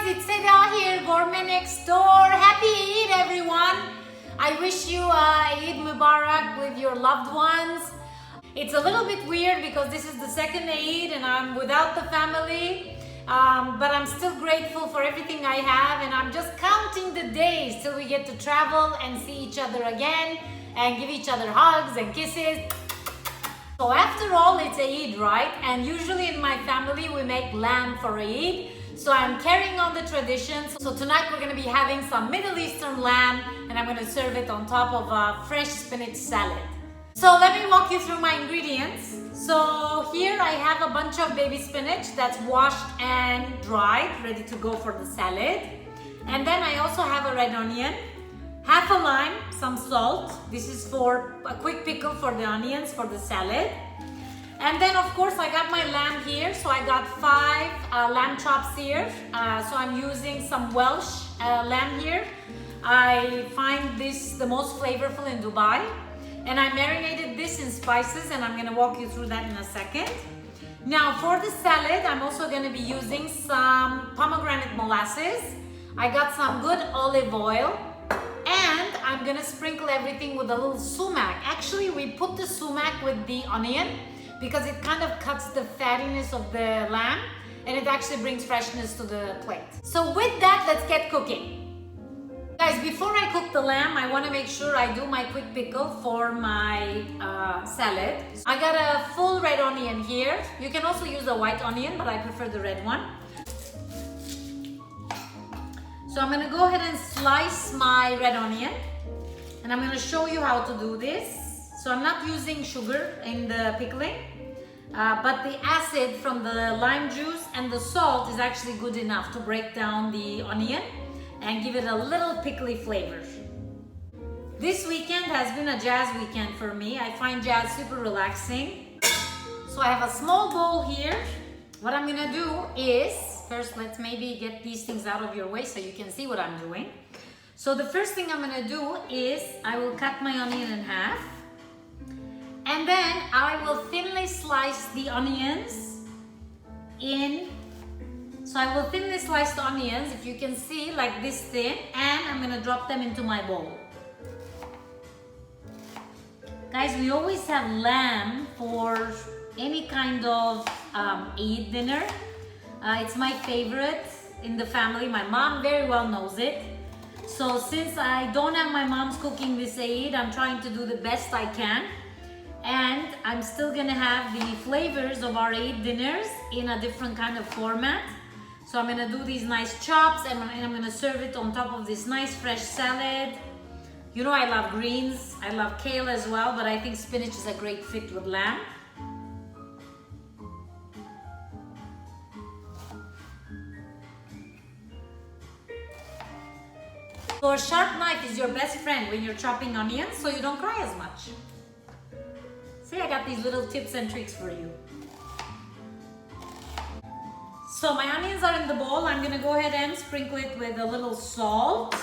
it's Seda here, Gourmet Next Door. Happy Eid, everyone. I wish you Eid Mubarak with your loved ones. It's a little bit weird because this is the second Eid and I'm without the family. But I'm still grateful for everything I have, and I'm just counting the days till we get to travel and see each other again and give each other hugs and kisses. So after all, it's Eid, right? And usually in my family we make lamb for Eid. So I'm carrying on the traditions. So tonight we're going to be having some Middle Eastern lamb, and I'm going to serve it on top of a fresh spinach salad. So let me walk you through my ingredients. So here I have a bunch of baby spinach that's washed and dried, ready to go for the salad. And then I also have a red onion, half a lime, some salt. This is for a quick pickle for the onions for the salad. And then of course I got my lamb here. So I got 5 lamb chops here. So I'm using some Welsh lamb here. I find this the most flavorful in Dubai. And I marinated this in spices, and I'm going to walk you through that in a second. Now for the salad, I'm also going to be using some pomegranate molasses. I got some good olive oil, and I'm going to sprinkle everything with a little sumac. Actually, we put the sumac with the onion because it kind of cuts the fattiness of the lamb, and it actually brings freshness to the plate. So with that, let's get cooking. Guys, before I cook the lamb, I want to make sure I do my quick pickle for my salad. I got a full red onion here. You can also use a white onion, but I prefer the red one. So I'm going to go ahead and slice my red onion, and I'm going to show you how to do this. So I'm not using sugar in the pickling, but the acid from the lime juice and the salt is actually good enough to break down the onion and give it a little pickly flavor. This weekend has been a jazz weekend for me. I find jazz super relaxing. So I have a small bowl here. What I'm gonna do is, first let's maybe get these things out of your way so you can see what I'm doing. So the first thing I'm gonna do is I will cut my onion in half, and then I will thinly slice the onions in. So I will thinly slice the onions, if you can see, like this thin, and I'm gonna drop them into my bowl. Guys, we always have lamb for any kind of Eid dinner. It's my favorite in the family. My mom very well knows it. So since I don't have my mom's cooking this Eid, I'm trying to do the best I can. And I'm still gonna have the flavors of our Eid dinners in a different kind of format. So I'm gonna do these nice chops, and I'm gonna serve it on top of this nice fresh salad. You know I love greens, I love kale as well, but I think spinach is a great fit with lamb. So a sharp knife is your best friend when you're chopping onions, so you don't cry as much. See, I got these little tips and tricks for you. So my onions are in the bowl. I'm gonna go ahead and sprinkle it with a little salt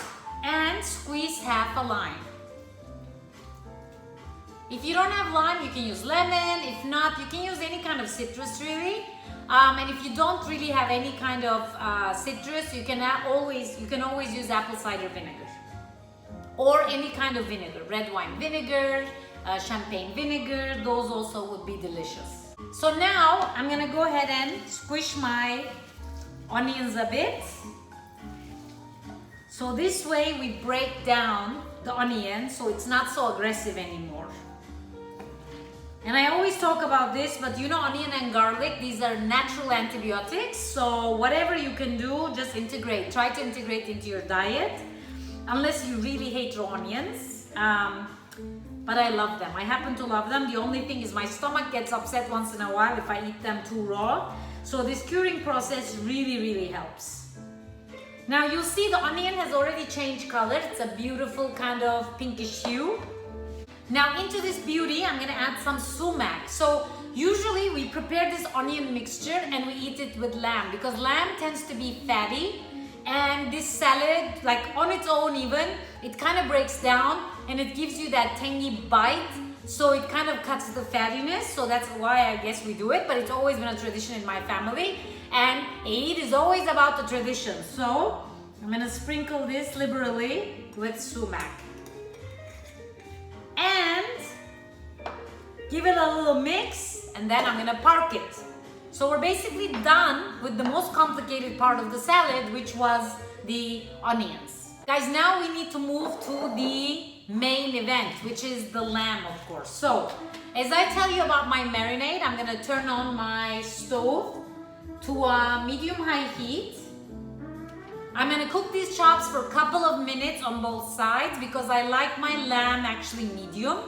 and squeeze half a lime. If you don't have lime, you can use lemon. If not, you can use any kind of citrus really. And if you don't really have any kind of citrus, you can always use apple cider vinegar or any kind of vinegar, red wine vinegar, champagne vinegar. Those also would be delicious. So now I'm gonna go ahead and squish my onions a bit. So this way we break down the onion so it's not so aggressive anymore. And I always talk about this, but you know, onion and garlic, these are natural antibiotics. So whatever you can do, just integrate. Try to integrate into your diet, unless you really hate raw onions. But I love them. I happen to love them. The only thing is my stomach gets upset once in a while if I eat them too raw. So this curing process really, really helps. Now you'll see the onion has already changed color. It's a beautiful kind of pinkish hue. Now into this beauty, I'm gonna add some sumac. So usually we prepare this onion mixture and we eat it with lamb because lamb tends to be fatty. And this salad, like on its own even, it kind of breaks down and it gives you that tangy bite. So it kind of cuts the fattiness. So that's why I guess we do it, but it's always been a tradition in my family. And Eid is always about the tradition. So I'm gonna sprinkle this liberally with sumac. And give it a little mix, and then I'm gonna park it. So we're basically done with the most complicated part of the salad, which was the onions. Guys, now we need to move to the main event, which is the lamb, of course. So, as I tell you about my marinade, I'm gonna turn on my stove to a medium-high heat. I'm gonna cook these chops for a couple of minutes on both sides because I like my lamb actually medium.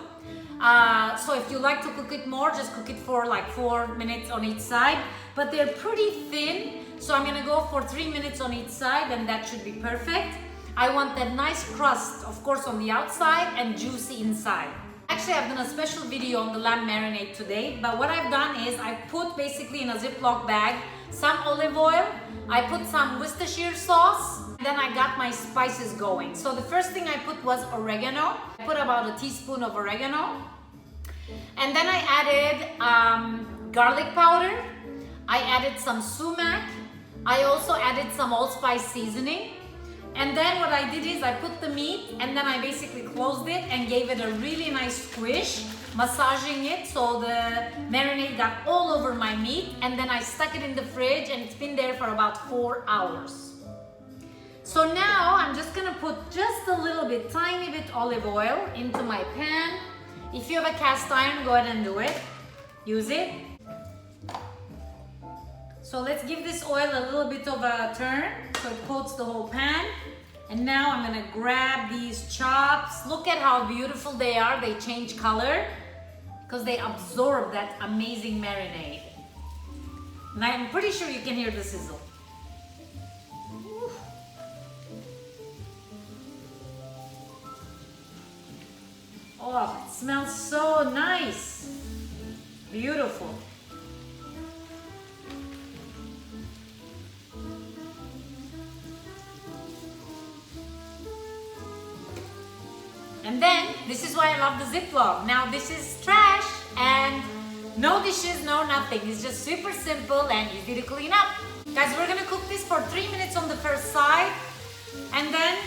So if you like to cook it more, just cook it for like 4 minutes on each side. But they're pretty thin, so I'm gonna go for 3 minutes on each side, and that should be perfect. I want that nice crust, of course, on the outside and juicy inside. Actually, I've done a special video on the lamb marinade today, but what I've done is I put basically in a Ziploc bag some olive oil, I put some Worcestershire sauce, and then I got my spices going. So the first thing I put was oregano. I put about a teaspoon of oregano. And then I added garlic powder. I added some sumac. I also added some allspice seasoning. And then what I did is I put the meat and then I basically closed it and gave it a really nice squish, massaging it so the marinade got all over my meat, and then I stuck it in the fridge and it's been there for about 4 hours. So now I'm just gonna put just a little bit, tiny bit olive oil into my pan. If you have a cast iron, go ahead and do it. Use it. So let's give this oil a little bit of a turn so it coats the whole pan. And now I'm gonna grab these chops. Look at how beautiful they are. They change color because they absorb that amazing marinade. And I'm pretty sure you can hear the sizzle. Ooh. Oh, it smells so nice. Beautiful. And then, this is why I love the Ziploc. Now this is trash and no dishes, no nothing. It's just super simple and easy to clean up. Guys, we're gonna cook this for 3 minutes on the first side. And then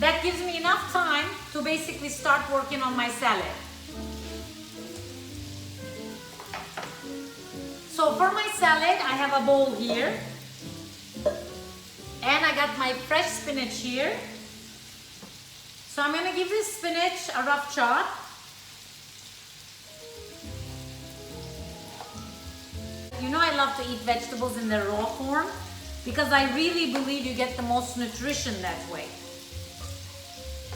that gives me enough time to basically start working on my salad. So for my salad, I have a bowl here. And I got my fresh spinach here. So I'm going to give this spinach a rough chop. You know I love to eat vegetables in their raw form because I really believe you get the most nutrition that way.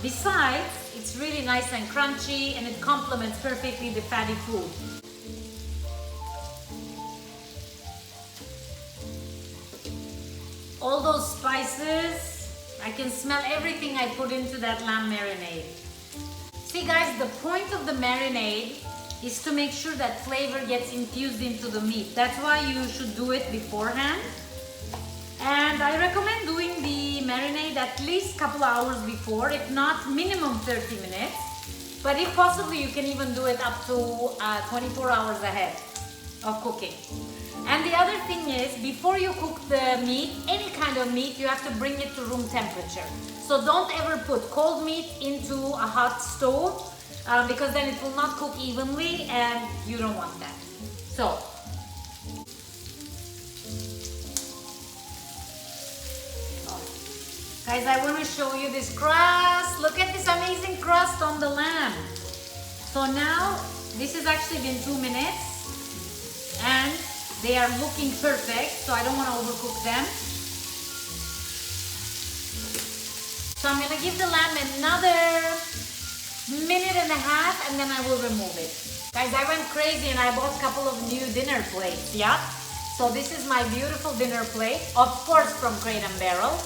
Besides, it's really nice and crunchy and it complements perfectly the fatty food. All those spices, I can smell everything I put into that lamb marinade. See guys, the point of the marinade is to make sure that flavor gets infused into the meat. That's why you should do it beforehand. And I recommend doing the marinade at least a couple hours before, if not minimum 30 minutes. But if possible, you can even do it up to 24 hours ahead of cooking. And the other thing is, before you cook the meat, any kind of meat, you have to bring it to room temperature. So don't ever put cold meat into a hot stove because then it will not cook evenly and you don't want that. So, guys, I want to show you this crust. Look at this amazing crust on the lamb. So now, this has actually been 2 minutes and they are looking perfect, so I don't want to overcook them. So I'm going to give the lamb another minute and a half and then I will remove it. Guys, I went crazy and I bought a couple of new dinner plates, yeah? So this is my beautiful dinner plate, of course from Crate & Barrel.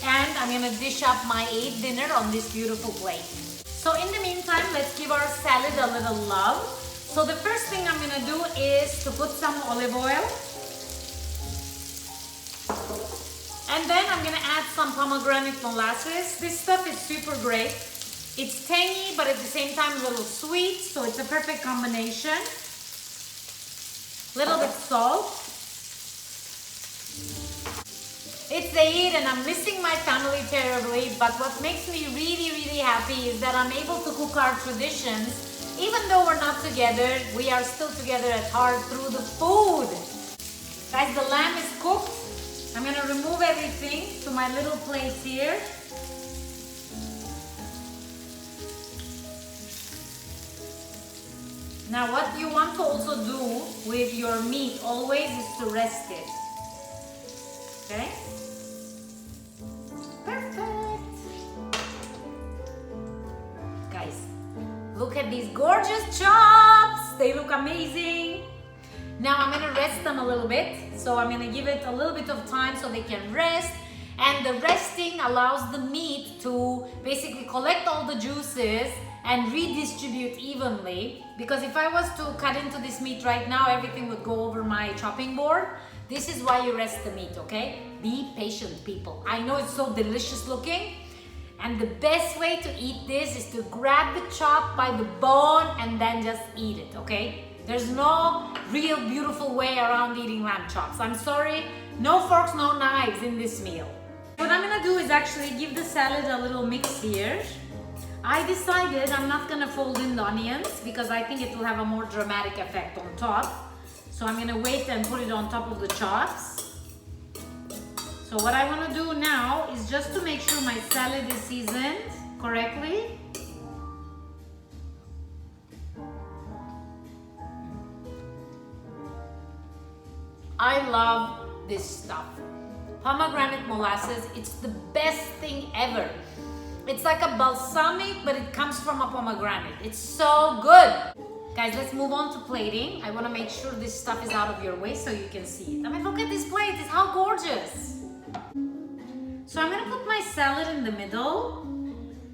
And I'm going to dish up my Eid dinner on this beautiful plate. So in the meantime, let's give our salad a little love. So the first thing I'm gonna do is to put some olive oil. And then I'm gonna add some pomegranate molasses. This stuff is super great. It's tangy, but at the same time a little sweet, so it's a perfect combination. Little bit salt. It's Eid and I'm missing my family terribly, but what makes me really happy is that I'm able to cook our traditions. Even though we're not together, we are still together at heart through the food. Guys, the lamb is cooked. I'm gonna remove everything to my little plates here. Now what you want to also do with your meat always is to rest it. Okay? Perfect. Guys, look at these gorgeous chops. They look amazing. Now I'm gonna rest them a little bit. So I'm gonna give it a little bit of time so they can rest. And the resting allows the meat to basically collect all the juices and redistribute evenly. Because if I was to cut into this meat right now, everything would go over my chopping board. This is why you rest the meat, okay? Be patient, people. I know it's so delicious looking. And the best way to eat this is to grab the chop by the bone and then just eat it, okay? There's no real beautiful way around eating lamb chops. I'm sorry, no forks, no knives in this meal. What I'm gonna do is actually give the salad a little mix here. I decided I'm not gonna fold in the onions because I think it will have a more dramatic effect on top. So I'm gonna wait and put it on top of the chops. So what I wanna do now is just to make sure my salad is seasoned correctly. I love this stuff. Pomegranate molasses, it's the best thing ever. It's like a balsamic, but it comes from a pomegranate. It's so good. Guys, let's move on to plating. I want to make sure this stuff is out of your way so you can see it. I mean, look at this plate. It's how gorgeous. So I'm going to put my salad in the middle.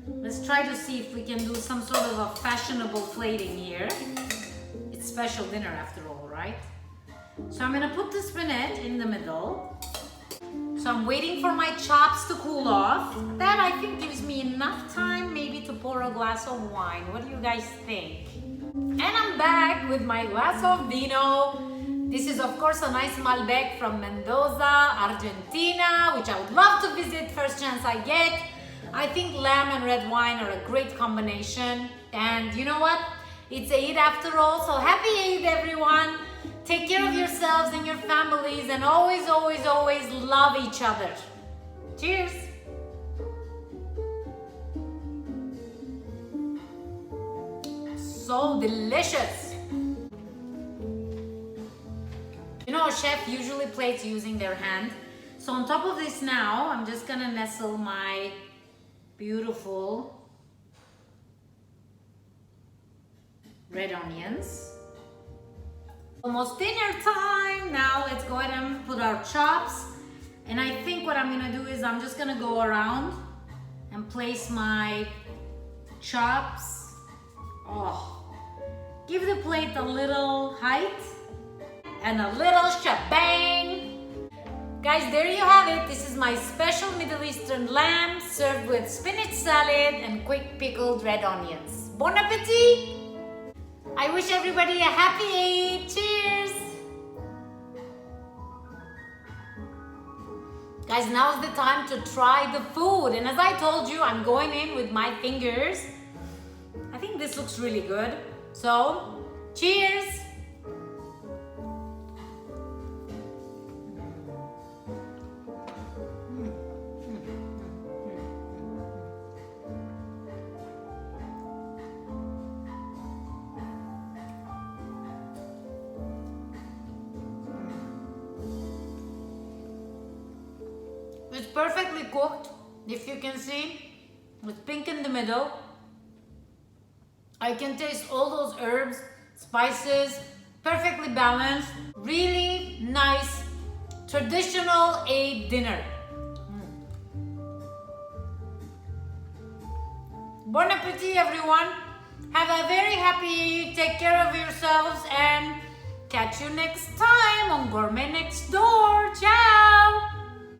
Let's try to see if we can do some sort of a fashionable plating here. It's special dinner after all, right? So I'm going to put the spinach in the middle. So I'm waiting for my chops to cool off. That I think gives me enough time maybe to pour a glass of wine. What do you guys think? And I'm back with my glass of vino. This is of course a nice Malbec from Mendoza, Argentina, which I would love to visit first chance I get. I think lamb and red wine are a great combination. And you know what? It's Eid after all, so happy Eid everyone. Take care of yourselves and your families and always love each other. Cheers! So delicious! You know, a chef usually plates using their hand. So on top of this now, I'm just gonna nestle my beautiful red onions. Almost dinner time. Now let's go ahead and put our chops. And I think what I'm gonna do is I'm just gonna go around and place my chops. Oh, give the plate a little height and a little shebang. Guys, there you have it. This is my special Middle Eastern lamb served with spinach salad and quick pickled red onions. Bon appetit! I wish everybody a happy Eid. Cheers! Guys, now's the time to try the food. And as I told you, I'm going in with my fingers. I think this looks really good. So, cheers! It's perfectly cooked, if you can see. It's pink in the middle. I can taste all those herbs, spices, perfectly balanced. Really nice, traditional Eid dinner. Bon appetit, everyone. Have a very happy Eid. Take care of yourselves and catch you next time on Gourmet Next Door. Ciao!